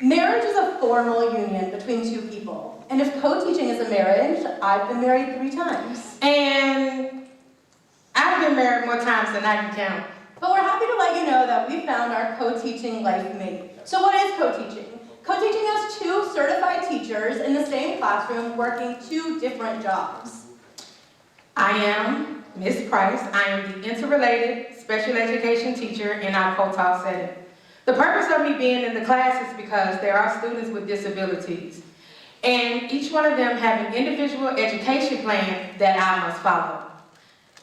Marriage is a formal union between two people. And if co-teaching is a marriage, I've been married 3 times. And I've been married more times than I can count. But we're happy to let you know that we found our co-teaching life mate. So what is co-teaching? Co-teaching has 2 certified teachers in the same classroom working 2 different jobs. I am Ms. Price. I am the interrelated special education teacher in our co-taught setting. The purpose of me being in the class is because there are students with disabilities, and each one of them have an individual education plan that I must follow.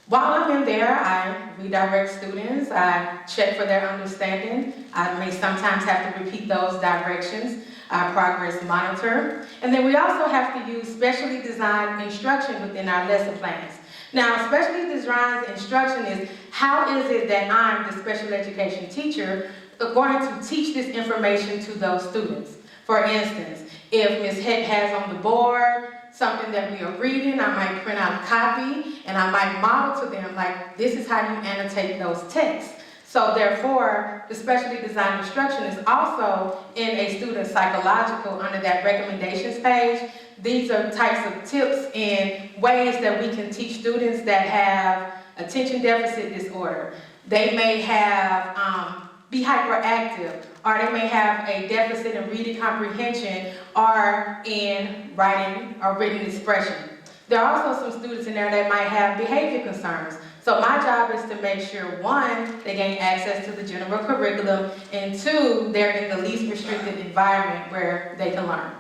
While I'm in there, I redirect students, I check for their understanding. I may sometimes have to repeat those directions. I progress monitor. And then we also have to use specially designed instruction within our lesson plans. Now, specially designed instruction is how is it that I'm the special education teacher going to teach this information to those students. For instance, if Ms. Hect has on the board something that we are reading, I might print out a copy and I might model to them like, this is how you annotate those texts. So therefore, the specially designed instruction is also in a student psychological under that recommendations page. These are types of tips and ways that we can teach students that have attention deficit disorder. They may have be hyperactive, or they may have a deficit in reading comprehension or in writing or written expression. There are also some students in there that might have behavior concerns. So my job is to make sure, 1, they gain access to the general curriculum, and 2, they're in the least restricted environment where they can learn.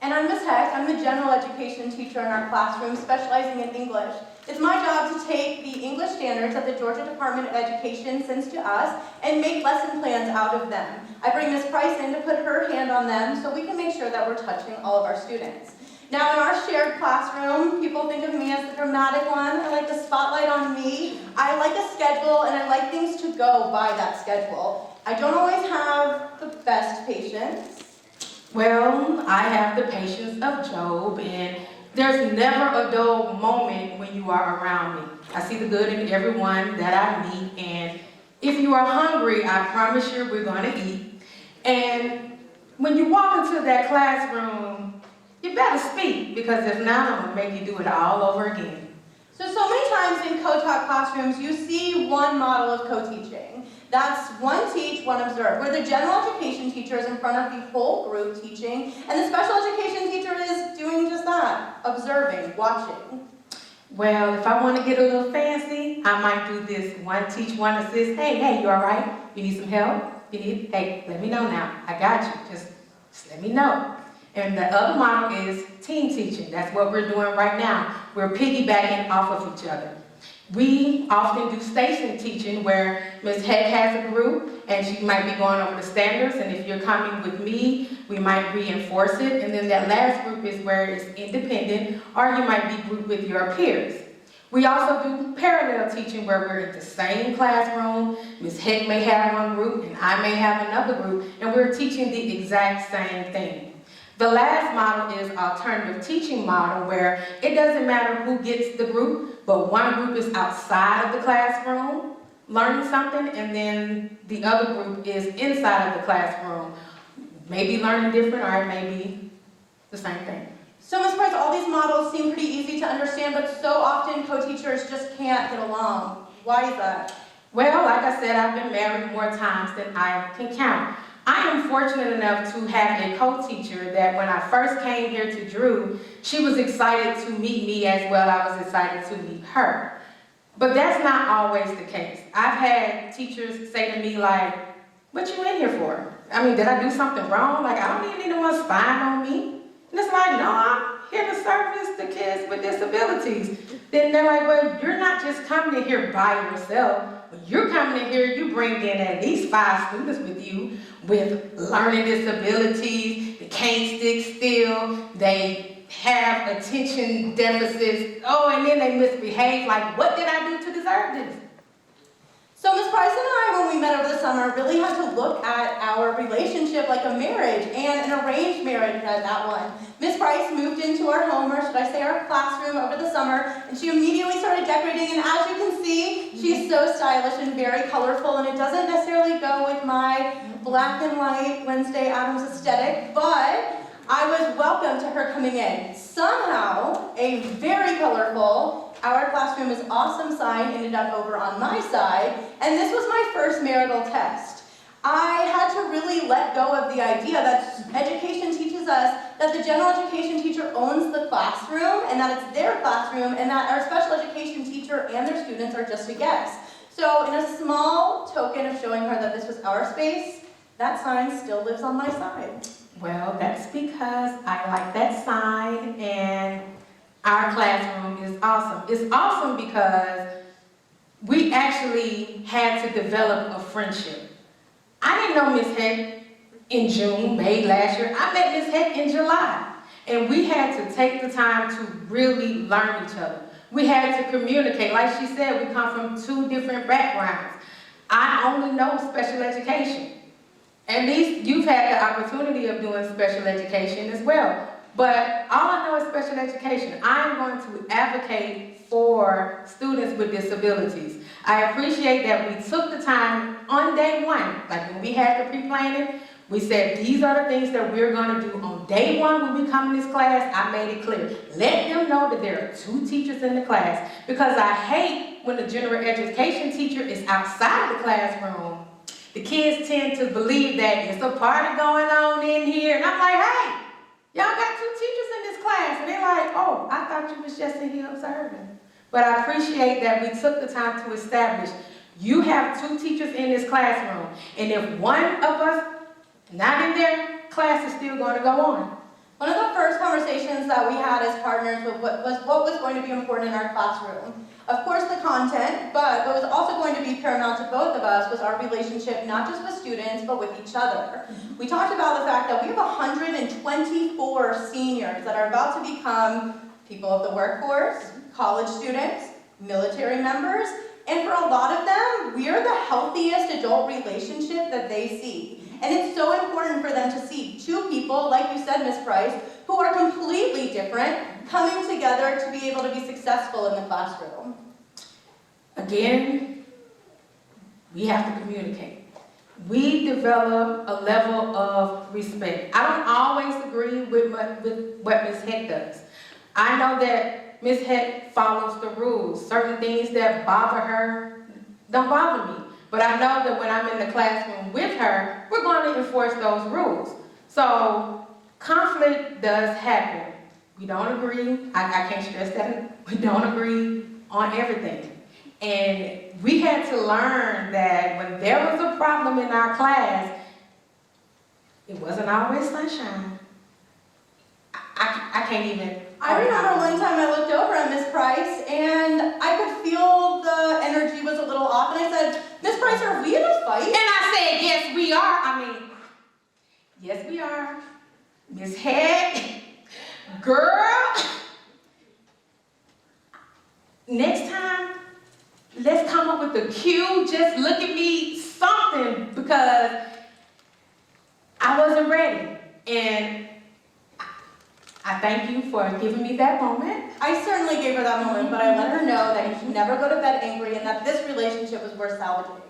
And I'm Ms. Hect. I'm the general education teacher in our classroom specializing in English. It's my job to take the English standards that the Georgia Department of Education sends to us and make lesson plans out of them. I bring Ms. Price in to put her hand on them so we can make sure that we're touching all of our students. Now in our shared classroom, people think of me as the dramatic one. I like the spotlight on me. I like a schedule and I like things to go by that schedule. I don't always have the best patience. Well, I have the patience of Job, and there's never a dull moment when you are around me. I see the good in everyone that I meet, and if you are hungry, I promise you we're going to eat. And when you walk into that classroom, you better speak, because if not, I'm going to make you do it all over again. So many times in co-taught classrooms, you see one model of co-teaching. That's one teach, one observe, where the general education teacher is in front of the whole group teaching, and the special education teacher is doing just that, observing, watching. Well, if I want to get a little fancy, I might do this one teach, one assist. Hey, you all right? You need some help? Hey, let me know now. I got you. Just let me know. And the other model is team teaching. That's what we're doing right now. We're piggybacking off of each other. We often do station teaching where Ms. Hect has a group and she might be going over the standards, and if you're coming with me, we might reinforce it, and then that last group is where it's independent, or you might be grouped with your peers. We also do parallel teaching where we're in the same classroom. Ms. Hect may have one group and I may have another group, and we're teaching the exact same thing. The last model is alternative teaching model, where it doesn't matter who gets the group, but one group is outside of the classroom learning something, and then the other group is inside of the classroom, maybe learning different, or it may be the same thing. So Ms. Price, all these models seem pretty easy to understand, but so often co-teachers just can't get along. Why is that? Well, like I said, I've been married more times than I can count. I am fortunate enough to have a co-teacher that when I first came here to Drew, she was excited to meet me as well. I was excited to meet her. But that's not always the case. I've had teachers say to me like, what you in here for? I mean, did I do something wrong? Like, I don't need anyone spying on me. And it's like, no, I'm here to service the kids with disabilities. Then they're like, well, you're not just coming in here by yourself. When you're coming in here, you bring in at least 5 students with you with learning disabilities, they can't stick still, they have attention deficits, and then they misbehave. Like, what did I do to deserve this? So Ms. Price and I, when we met over the summer, really had to look at our relationship like a marriage, and an arranged marriage at that one. Ms. Price moved into our home, or should I say our classroom, over the summer, and she immediately started decorating, and as you can see, she's so stylish and very colorful, and it doesn't necessarily go with my black and white Wednesday Addams aesthetic, but I was welcome to her coming in. Somehow, a very colorful, "Our classroom is awesome" sign ended up over on my side, and this was my first marital test. I had to really let go of the idea that education teaches us that the general education teacher owns the classroom and that it's their classroom and that our special education teacher and their students are just a guest. So in a small token of showing her that this was our space, that sign still lives on my side. Well, that's because I like that sign and our classroom is awesome. It's awesome because we actually had to develop a friendship. I didn't know Miss Hect in June, May last year. I met Miss Hect in July. And we had to take the time to really learn each other. We had to communicate. Like she said, we come from two different backgrounds. I only know special education. At least you've had the opportunity of doing special education as well. But all I know is special education. I'm going to advocate for students with disabilities. I appreciate that we took the time on day one, like when we had the pre-planning, we said these are the things that we're going to do on day one when we come in this class. I made it clear. Let them know that there are two teachers in the class, because I hate when the general education teacher is outside the classroom. The kids tend to believe that it's a party going on in here, and I'm like, hey, y'all got two teachers in this class, and they're like, oh, I thought you was just in here observing. But I appreciate that we took the time to establish you have two teachers in this classroom, and if one of us not in there, class is still going to go on. One of the first conversations that we had as partners was what was going to be important in our classroom. Of course, the content, but what was also going to be paramount to both of us was our relationship, not just with students, but with each other. We talked about the fact that we have 124 seniors that are about to become people of the workforce, college students, military members, and for a lot of them, we are the healthiest adult relationship that they see. And it's so important for them to see two people, like you said, Ms. Price, who are completely different, coming together to be able to be successful in the classroom. Again, we have to communicate. We develop a level of respect. I don't always agree with what Ms. Hect does. I know that Ms. Hect follows the rules. Certain things that bother her don't bother me. But I know that when I'm in the classroom with her, we're going to enforce those rules. So conflict does happen. We don't agree. I can't stress that. We don't agree on everything. And we had to learn that when there was a problem in our class, it wasn't always sunshine. I can't even. I remember one time I looked over at Ms. Price and I could feel the energy was a little off, and I said, "Ms. Price, are we in a fight?" And I said, yes, we are. Yes, we are. Ms. Hect, girl, next time, let's come up with a cue. Just look at me, something, because I wasn't ready. And I thank you for giving me that moment. I certainly gave her that moment, but I let her know that you should never go to bed angry and that this relationship was worth salvaging.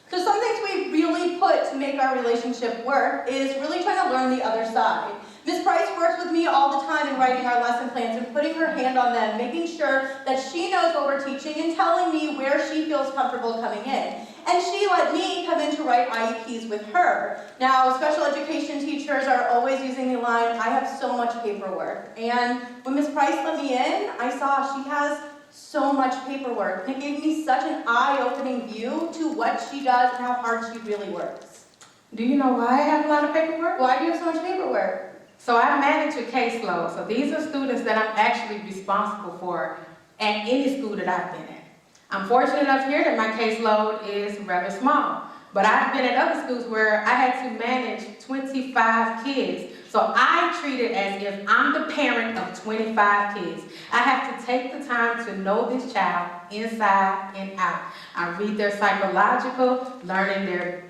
So some things we really put to make our relationship work is really trying to learn the other side. Ms. Price works with me all the time in writing our lesson plans and putting her hand on them, making sure that she knows what we're teaching and telling me where she feels comfortable coming in. And she let me come in to write IEPs with her. Now, special education teachers are always using the line, "I have so much paperwork." And when Ms. Price let me in, I saw she has so much paperwork. It gave me such an eye-opening view to what she does and how hard she really works. Do you know why I have a lot of paperwork? Why do you have so much paperwork? So I manage a caseload. So these are students that I'm actually responsible for at any school that I've been at. I'm fortunate enough here that my caseload is rather small. But I've been at other schools where I had to manage 25 kids. So I treat it as if I'm the parent of 25 kids. I have to take the time to know this child inside and out. I read their psychological, learning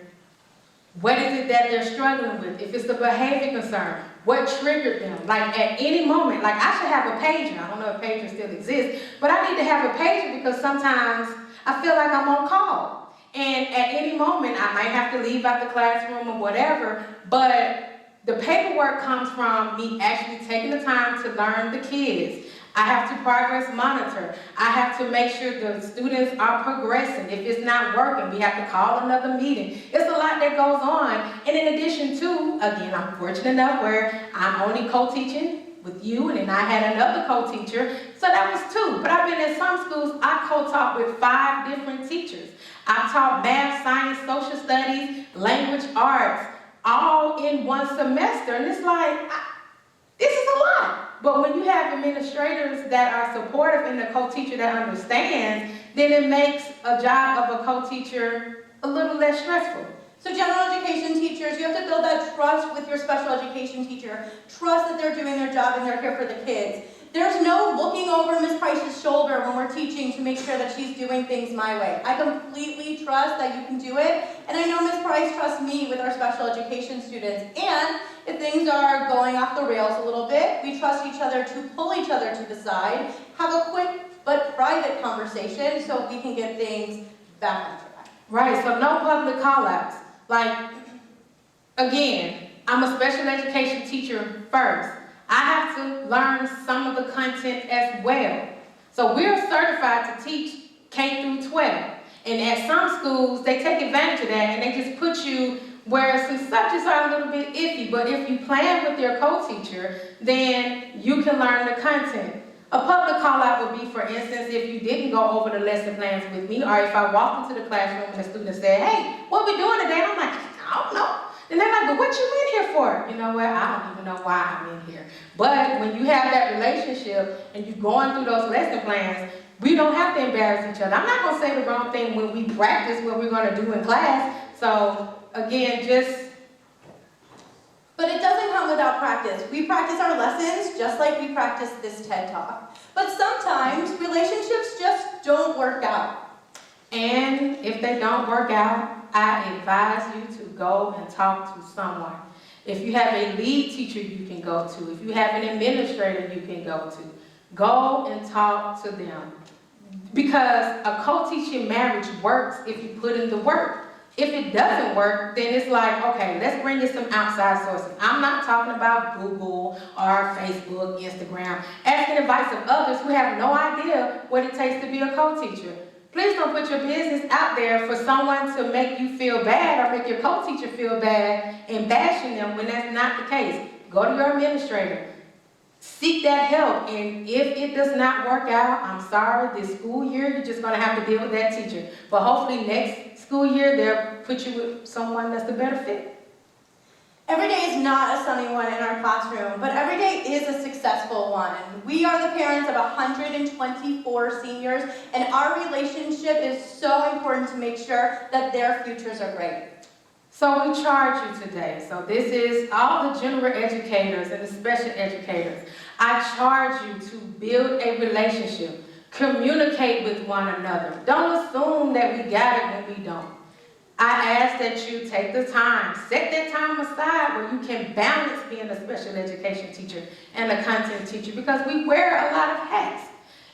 what is it that they're struggling with? If it's the behavior concern, what triggered them? Like at any moment, like I should have a pager. I don't know if pager still exists, but I need to have a pager because sometimes I feel like I'm on call. And at any moment, I might have to leave out the classroom or whatever, but the paperwork comes from me actually taking the time to learn the kids. I have to progress monitor. I have to make sure the students are progressing. If it's not working, we have to call another meeting. It's a lot that goes on. And in addition to, again, I'm fortunate enough where I'm only co-teaching with you, and then I had another co-teacher, so that was 2. But I've been in some schools, I co-taught with 5 different teachers. I've taught math, science, social studies, language arts, all in one semester, and it's like, this is a lot. But when you have administrators that are supportive and a co-teacher that understands, then it makes a job of a co-teacher a little less stressful. So general education teachers, you have to build that trust with your special education teacher. Trust that they're doing their job and they're here for the kids. There's no looking over Ms. Price's shoulder when we're teaching to make sure that she's doing things my way. I completely trust that you can do it, and I know Ms. Price trusts me with our special education students. And if things are going off the rails a little bit, we trust each other to pull each other to the side, have a quick but private conversation so we can get things back on track. Right, so no public call-outs. Like, again, I'm a special education teacher first. I have to learn some of the content as well. So we're certified to teach K through 12. And at some schools, they take advantage of that and they just put you where some subjects are a little bit iffy. But if you plan with your co-teacher, then you can learn the content. A public call-out would be, for instance, if you didn't go over the lesson plans with me, or if I walked into the classroom and the student said, hey, what we doing today? And I'm like, I don't know. And they're like, but what you in here for? You know what, I don't even know why I'm in here. But when you have that relationship and you're going through those lesson plans, we don't have to embarrass each other. I'm not gonna say the wrong thing when we practice what we're gonna do in class. So again, But it doesn't come without practice. We practice our lessons just like we practice this TED Talk. But sometimes relationships just don't work out. And if they don't work out, I advise you to go and talk to someone. If you have a lead teacher you can go to, if you have an administrator you can go to, go and talk to them. Because a co-teaching marriage works if you put in the work. If it doesn't work, then it's like, okay, let's bring in some outside sources. I'm not talking about Google or Facebook, Instagram, asking advice of others who have no idea what it takes to be a co-teacher. Please don't put your business out there for someone to make you feel bad or make your co-teacher feel bad and bashing them when that's not the case. Go to your administrator. Seek that help, and if it does not work out, I'm sorry, this school year, you're just gonna have to deal with that teacher. But hopefully next school year, they'll put you with someone that's the better fit. Every day is not a sunny one in our classroom, but every day is a successful one. We are the parents of 124 seniors, and our relationship is so important to make sure that their futures are great. So we charge you today. So this is all the general educators and the special educators. I charge you to build a relationship. Communicate with one another. Don't assume that we got it when we don't. I ask that you take the time, set that time aside where you can balance being a special education teacher and a content teacher, because we wear a lot of hats.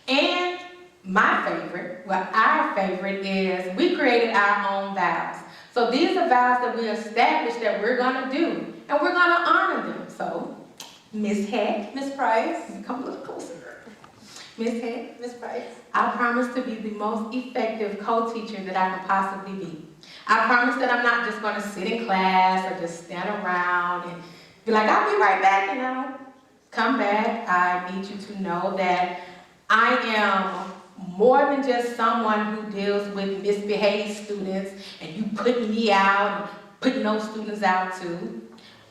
And my favorite, well, our favorite is we created our own vows. So these are vows that we established that we're gonna do, and we're gonna honor them. So, Ms. Hect, Ms. Price, come a little closer. Ms. Hect, Ms. Price, I promise to be the most effective co-teacher that I can possibly be. I promise that I'm not just gonna sit in class or just stand around and be like, I'll be right back, and I don't come back. I need you to know that I am more than just someone who deals with misbehaved students and you putting me out and putting those students out too.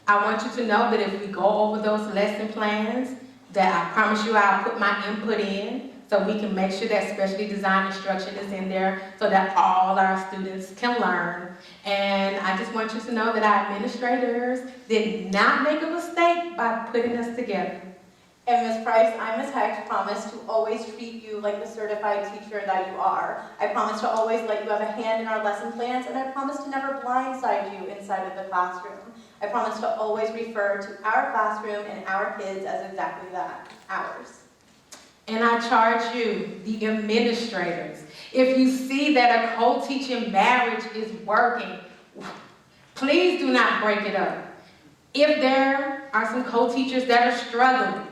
I want you to know that if we go over those lesson plans, that I promise you I'll put my input in so we can make sure that specially designed instruction is in there so that all our students can learn. And I just want you to know that our administrators did not make a mistake by putting us together. and Ms. Price, I, Ms. Hect, promise to always treat you like the certified teacher that you are. I promise to always let you have a hand in our lesson plans, and I promise to never blindside you inside of the classroom. I promise to always refer to our classroom and our kids as exactly that, ours. and I charge you, the administrators, if you see that a co-teaching marriage is working, please do not break it up. If there are some co-teachers that are struggling,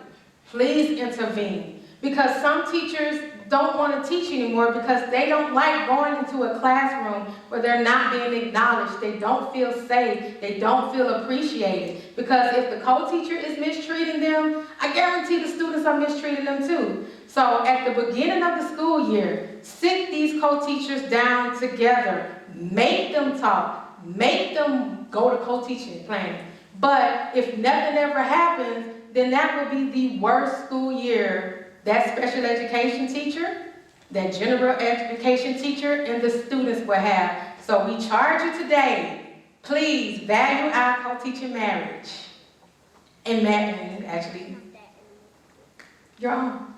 please intervene. Because some teachers don't want to teach anymore because they don't like going into a classroom where they're not being acknowledged. They don't feel safe. They don't feel appreciated. Because if the co-teacher is mistreating them, I guarantee the students are mistreating them too. So at the beginning of the school year, sit these co-teachers down together. Make them talk. Make them go to co-teaching planning. But if nothing ever happens, then that will be the worst school year that special education teacher, that general education teacher, and the students will have. So we charge you today, please value our co-teaching marriage. And actually, you're on.